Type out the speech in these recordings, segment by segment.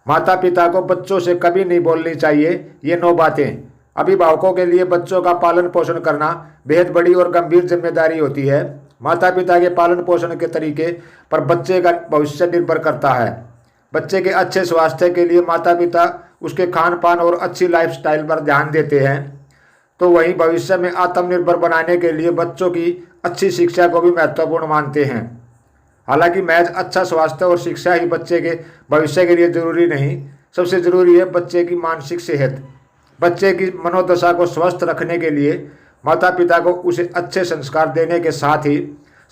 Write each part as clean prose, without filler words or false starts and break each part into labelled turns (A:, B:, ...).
A: माता पिता को बच्चों से कभी नहीं बोलनी चाहिए ये 9 बातें। अभिभावकों के लिए बच्चों का पालन पोषण करना बेहद बड़ी और गंभीर जिम्मेदारी होती है। माता पिता के पालन पोषण के तरीके पर बच्चे का भविष्य निर्भर करता है। बच्चे के अच्छे स्वास्थ्य के लिए माता पिता उसके खान पान और अच्छी लाइफस्टाइल पर ध्यान देते हैं, तो वहीं भविष्य में आत्मनिर्भर बनाने के लिए बच्चों की अच्छी शिक्षा को भी महत्वपूर्ण मानते हैं। हालांकि महज अच्छा स्वास्थ्य और शिक्षा ही बच्चे के भविष्य के लिए जरूरी नहीं, सबसे जरूरी है बच्चे की मानसिक सेहत। बच्चे की मनोदशा को स्वस्थ रखने के लिए माता पिता को उसे अच्छे संस्कार देने के साथ ही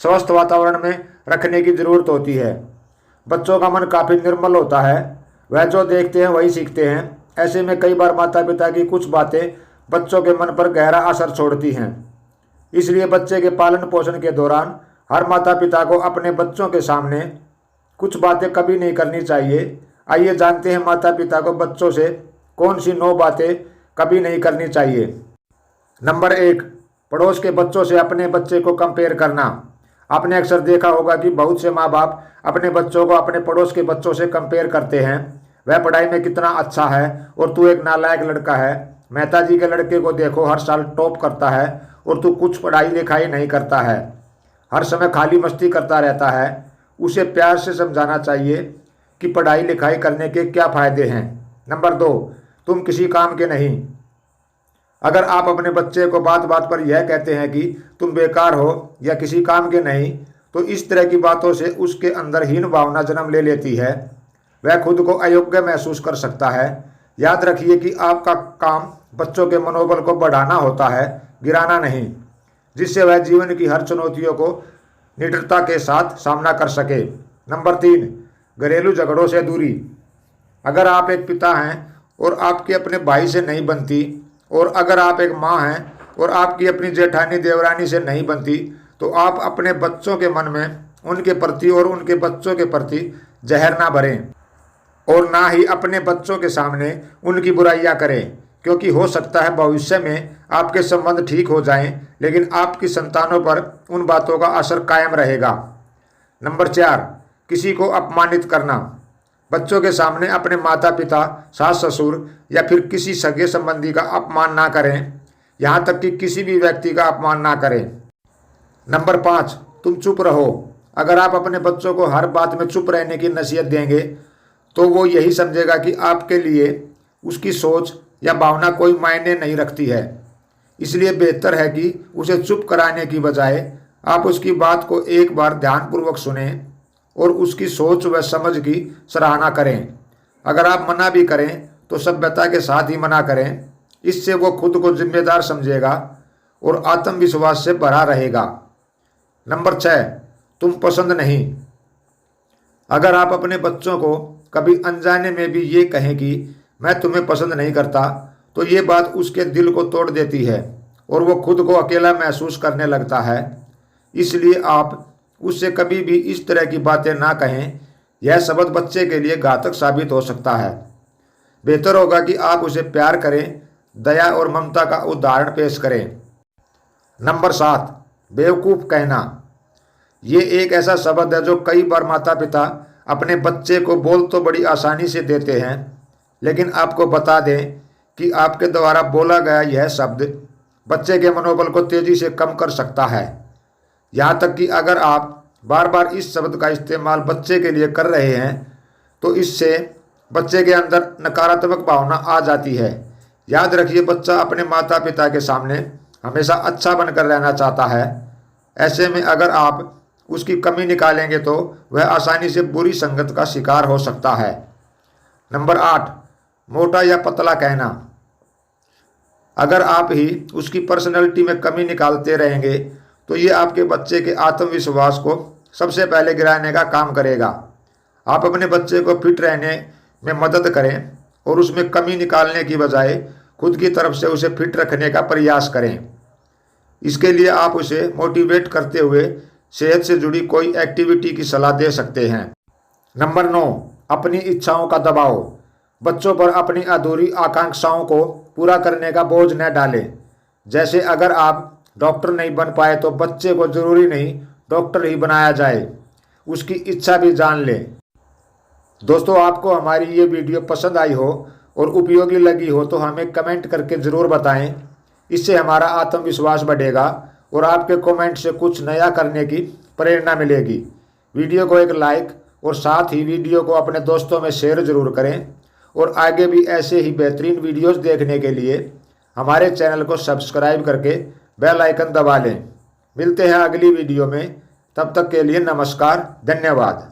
A: स्वस्थ वातावरण में रखने की जरूरत होती है। बच्चों का मन काफ़ी निर्मल होता है, वह जो देखते हैं वही सीखते हैं। ऐसे में कई बार माता पिता की कुछ बातें बच्चों के मन पर गहरा असर छोड़ती हैं। इसलिए बच्चे के पालन पोषण के दौरान हर माता पिता को अपने बच्चों के सामने कुछ बातें कभी नहीं करनी चाहिए। आइए जानते हैं माता पिता को बच्चों से कौन सी 9 बातें कभी नहीं करनी चाहिए। नंबर 1, पड़ोस के बच्चों से अपने बच्चे को कंपेयर करना। आपने अक्सर देखा होगा कि बहुत से माँ बाप अपने बच्चों को अपने पड़ोस के बच्चों से कंपेयर करते हैं। वह पढ़ाई में कितना अच्छा है और तू एक नालायक लड़का है। मेहता जी के लड़के को देखो, हर साल टॉप करता है और तू कुछ पढ़ाई लिखाई नहीं करता है, हर समय खाली मस्ती करता रहता है। उसे प्यार से समझाना चाहिए कि पढ़ाई लिखाई करने के क्या फ़ायदे हैं। नंबर 2, तुम किसी काम के नहीं। अगर आप अपने बच्चे को बात बात पर यह कहते हैं कि तुम बेकार हो या किसी काम के नहीं, तो इस तरह की बातों से उसके अंदर हीन भावना जन्म ले लेती है। वह खुद को अयोग्य महसूस कर सकता है। याद रखिए कि आपका काम बच्चों के मनोबल को बढ़ाना होता है, गिराना नहीं, जिससे वह जीवन की हर चुनौतियों को निडरता के साथ सामना कर सके। नंबर 3, घरेलू झगड़ों से दूरी। अगर आप एक पिता हैं और आपकी अपने भाई से नहीं बनती, और अगर आप एक माँ हैं और आपकी अपनी जेठानी देवरानी से नहीं बनती, तो आप अपने बच्चों के मन में उनके प्रति और उनके बच्चों के प्रति जहर ना भरें और ना ही अपने बच्चों के सामने उनकी बुराइयां करें, क्योंकि हो सकता है भविष्य में आपके संबंध ठीक हो जाएं, लेकिन आपकी संतानों पर उन बातों का असर कायम रहेगा। नंबर 4, किसी को अपमानित करना। बच्चों के सामने अपने माता पिता, सास ससुर या फिर किसी सगे संबंधी का अपमान ना करें, यहाँ तक कि किसी भी व्यक्ति का अपमान ना करें। नंबर 5, तुम चुप रहो। अगर आप अपने बच्चों को हर बात में चुप रहने की नसीहत देंगे, तो वो यही समझेगा कि आपके लिए उसकी सोच या भावना कोई मायने नहीं रखती है। इसलिए बेहतर है कि उसे चुप कराने की बजाय आप उसकी बात को एक बार ध्यानपूर्वक सुनें और उसकी सोच व समझ की सराहना करें। अगर आप मना भी करें तो सभ्यता के साथ ही मना करें। इससे वो खुद को जिम्मेदार समझेगा और आत्मविश्वास से भरा रहेगा। नंबर 6, तुम पसंद नहीं। अगर आप अपने बच्चों को कभी अनजाने में भी ये कहें कि मैं तुम्हें पसंद नहीं करता, तो ये बात उसके दिल को तोड़ देती है और वो खुद को अकेला महसूस करने लगता है। इसलिए आप उससे कभी भी इस तरह की बातें ना कहें। यह शब्द बच्चे के लिए घातक साबित हो सकता है। बेहतर होगा कि आप उसे प्यार करें, दया और ममता का उदाहरण पेश करें। नंबर 7, बेवकूफ़ कहना। ये एक ऐसा शब्द है जो कई बार माता पिता अपने बच्चे को बोल तो बड़ी आसानी से देते हैं, लेकिन आपको बता दें कि आपके द्वारा बोला गया यह शब्द बच्चे के मनोबल को तेज़ी से कम कर सकता है। यहाँ तक कि अगर आप बार बार इस शब्द का इस्तेमाल बच्चे के लिए कर रहे हैं, तो इससे बच्चे के अंदर नकारात्मक भावना आ जाती है। याद रखिए, बच्चा अपने माता पिता के सामने हमेशा अच्छा बनकर रहना चाहता है। ऐसे में अगर आप उसकी कमी निकालेंगे तो वह आसानी से बुरी संगत का शिकार हो सकता है। नंबर 8, मोटा या पतला कहना। अगर आप ही उसकी पर्सनैलिटी में कमी निकालते रहेंगे, तो ये आपके बच्चे के आत्मविश्वास को सबसे पहले गिराने का काम करेगा। आप अपने बच्चे को फिट रहने में मदद करें और उसमें कमी निकालने की बजाय खुद की तरफ से उसे फिट रखने का प्रयास करें। इसके लिए आप उसे मोटिवेट करते हुए सेहत से जुड़ी कोई एक्टिविटी की सलाह दे सकते हैं। नंबर 9, अपनी इच्छाओं का दबाव। बच्चों पर अपनी अधूरी आकांक्षाओं को पूरा करने का बोझ न डालें। जैसे अगर आप डॉक्टर नहीं बन पाए तो बच्चे को जरूरी नहीं डॉक्टर ही बनाया जाए, उसकी इच्छा भी जान लें। दोस्तों, आपको हमारी ये वीडियो पसंद आई हो और उपयोगी लगी हो तो हमें कमेंट करके ज़रूर बताएं। इससे हमारा आत्मविश्वास बढ़ेगा और आपके कमेंट से कुछ नया करने की प्रेरणा मिलेगी। वीडियो को एक लाइक और साथ ही वीडियो को अपने दोस्तों में शेयर ज़रूर करें और आगे भी ऐसे ही बेहतरीन वीडियोस देखने के लिए हमारे चैनल को सब्सक्राइब करके बेल आइकन दबा लें। मिलते हैं अगली वीडियो में, तब तक के लिए नमस्कार, धन्यवाद।